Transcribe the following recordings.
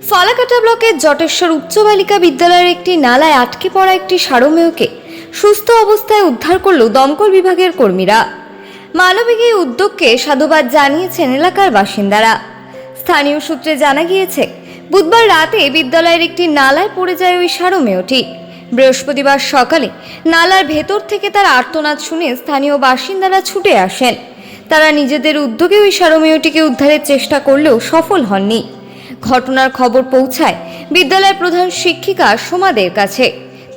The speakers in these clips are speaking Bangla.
ফালাকাটা ব্লকের জটেশ্বর উচ্চ বালিকা বিদ্যালয়ের একটি নালায় আটকে পড়া একটি সারমেয়কে সুস্থ অবস্থায় উদ্ধার করল দমকল বিভাগের কর্মীরা। মানবিক এই উদ্যোগকে সাধুবাদ জানিয়েছেন এলাকার বাসিন্দারা। স্থানীয় সূত্রে জানা গিয়েছে, বুধবার রাতে বিদ্যালয়ের একটি নালায় পড়ে যায় ওই সারমেয়টি। বৃহস্পতিবার সকালে নালার ভেতর থেকে তার আর্তনাদ শুনে স্থানীয় বাসিন্দারা ছুটে আসেন। তারা নিজেদের উদ্যোগে ওই সারমেয়টিকে উদ্ধারের চেষ্টা করলেও সফল হননি। ঘটনার খবর পৌঁছায় বিদ্যালয়ের প্রধান শিক্ষিকা সোমাদের কাছে।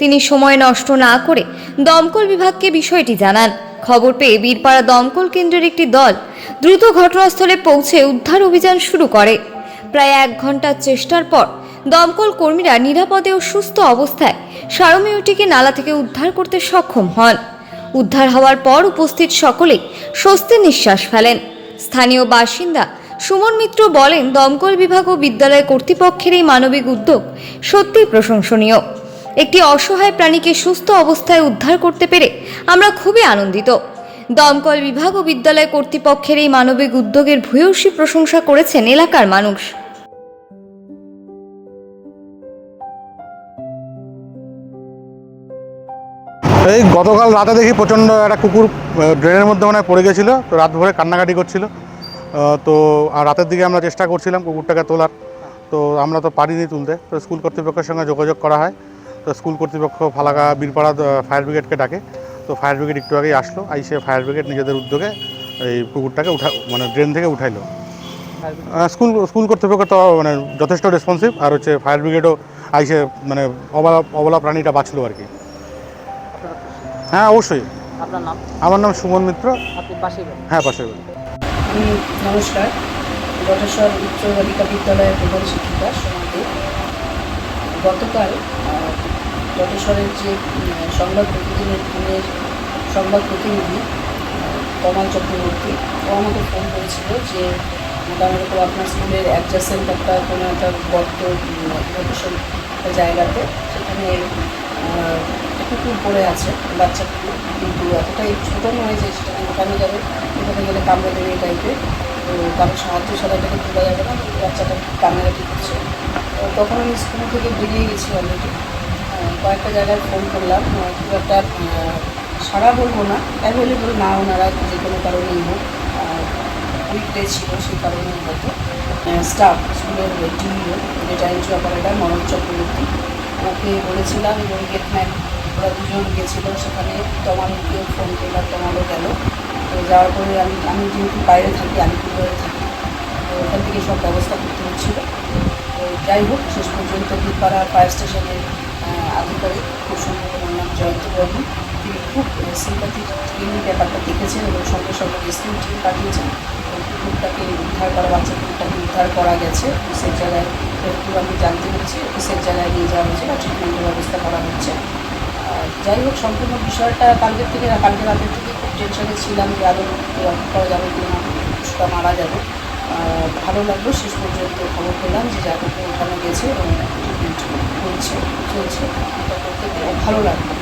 তিনি সময় নষ্ট না করে দমকল বিভাগকে বিষয়টি জানান। খবর পেয়ে বীরপাড়া দমকল কেন্দ্রের একটি দল দ্রুত ঘটনাস্থলে পৌঁছে উদ্ধার অভিযান শুরু করে। প্রায় 1 ঘন্টার চেষ্টার পর দমকল কর্মীরা নিরাপদে ও সুস্থ অবস্থায় সারমেয়টিকে নালা থেকে উদ্ধার করতে সক্ষম হন। উদ্ধার হওয়ার পর উপস্থিত সকলেই স্বস্তির নিঃশ্বাস ফেলেন। স্থানীয় বাসিন্দা সুমন মিত্র বলেন, দমকল বিভাগ ও বিদ্যালয় কর্তৃপক্ষের এই মানবিক উদ্যোগ সত্যিই প্রশংসনীয়। একটি অসহায় প্রাণীকে সুস্থ অবস্থায় উদ্ধার করতে পেরে আমরা খুবই আনন্দিত। দমকল বিভাগ ও বিদ্যালয় কর্তৃপক্ষের এই মানবিক উদ্যোগের ভূয়সী প্রশংসা করেছেন এলাকার মানুষ। এই গতকাল রাতে দেখি প্রচণ্ড একটা কুকুর ড্রেনের মধ্যে মনে হয় পড়ে গেছিলো, তো রাত ভরে কান্নাকাটি করছিল। তো আর রাতের দিকে আমরা চেষ্টা করছিলাম কুকুরটাকে তোলার, তো আমরা তো পারিনি তুলতে। তো স্কুল কর্তৃপক্ষের সঙ্গে যোগাযোগ করা হয়। তো স্কুল কর্তৃপক্ষ ফালাকা বীরপাড়া ফায়ার ব্রিগেডকে ডাকে। তো ফায়ার ব্রিগেড একটু আগেই আসলো, আইসে ফায়ার ব্রিগেড নিজেদের উদ্যোগে এই কুকুরটাকে মানে ড্রেন থেকে উঠাইলো। স্কুল কর্তৃপক্ষ তো মানে যথেষ্ট রেসপন্সিভ, আর হচ্ছে ফায়ার ব্রিগেডও আইসে মানে অবলা প্রাণীটা বাঁচলো আর কি। হ্যাঁ অবশ্যই। আপনার নাম? আমার নাম সুমন মিত্র। আপনি পাশেই বাড়ি? হ্যাঁ পাশের বাড়ি। নমস্কার, জটেশ্বর উচ্চ বালিকা বিদ্যালয়ের প্রধান শিক্ষিকা সোমাদি। গতকাল জটেশ্বরের যে সংবাদ প্রতিদিনের সংবাদ প্রতিনিধি কমল চক্রবর্তী, ও আমাকে ফোন করেছিল যে মোটামুটি করে আপনার স্কুলের অ্যাডজাসেন্ট একটা কোনো একটা গর্ত জটেশ্বর জায়গাতে, সেখানে কুকুর পড়ে আছে, বাচ্চা কুকুর, কিন্তু এতটাই ছোটো নয় যে সেটাকে ওঠানো যাবে, ওখানে গেলে কামড়ে দেবে এই টাইপের। তো কারোর সাহায্য ছাড়া এটাকে তোলা যাবে না, বাচ্চাটা কান্নাকাটি করছে। তখন আমি স্কুল থেকে বেরিয়ে গেছি অলরেডি। কয়েকটা জায়গায় ফোন করলাম, খুব একটা সারা বলবো না, অ্যাভেলেবল না ওনারা, যে কোনো কারণেই হোক, উইকডে ছিল সেই কারণে হয়তো স্টাফ স্কুলের ডিইও যেটা এনজিও অপারেটার মনোজ চক্রবর্তী, ওকে বলেছিলাম এবং গেটম্যান, ওরা দুজন গেছিলো সেখানে। তমালকে ফোন করলাম, তমালও গেল। তো যাওয়ার পরে আমি যেহেতু বাইরে থাকি, আলিপুরদুয়ারে থাকি, তো ওখান থেকে সব ব্যবস্থা করতে হচ্ছিলো। তো যাই হোক, শেষ পর্যন্ত বীরপাড়া ফায়ার স্টেশনের আধিকারিক, খুব সম্ভবত ওনার নাম জয়ন্তবাবু, তিনি খুব সিম্পাথি, তিনি ব্যাপারটা দেখেছেন এবং সঙ্গে সঙ্গে রেস্কিউ টিম পাঠিয়েছেন। কুকুরটাকে উদ্ধার করা, বাচ্চা কুকুরটাকে উদ্ধার করা গেছে অফিসের জায়গায়, যতটুকু আমি জানতে পেরেছি অফিসের জায়গায় নিয়ে যাওয়া হয়েছে বা ট্রিটমেন্টের ব্যবস্থা করা হচ্ছে। যাই হোক, সম্পূর্ণ বিষয়টা কালকে রাতের থেকে খুব টেনশনে ছিলাম যে আদৌ রক্ষা করা যাবে কি না, কুকুরটা মারা যাবে। ভালো লাগলো, শেষ পর্যন্ত খবর পেলাম যে যাকে ওখানে গেছে এবং ট্রিটমেন্ট চলছে, এটা করতে ভালো লাগলো।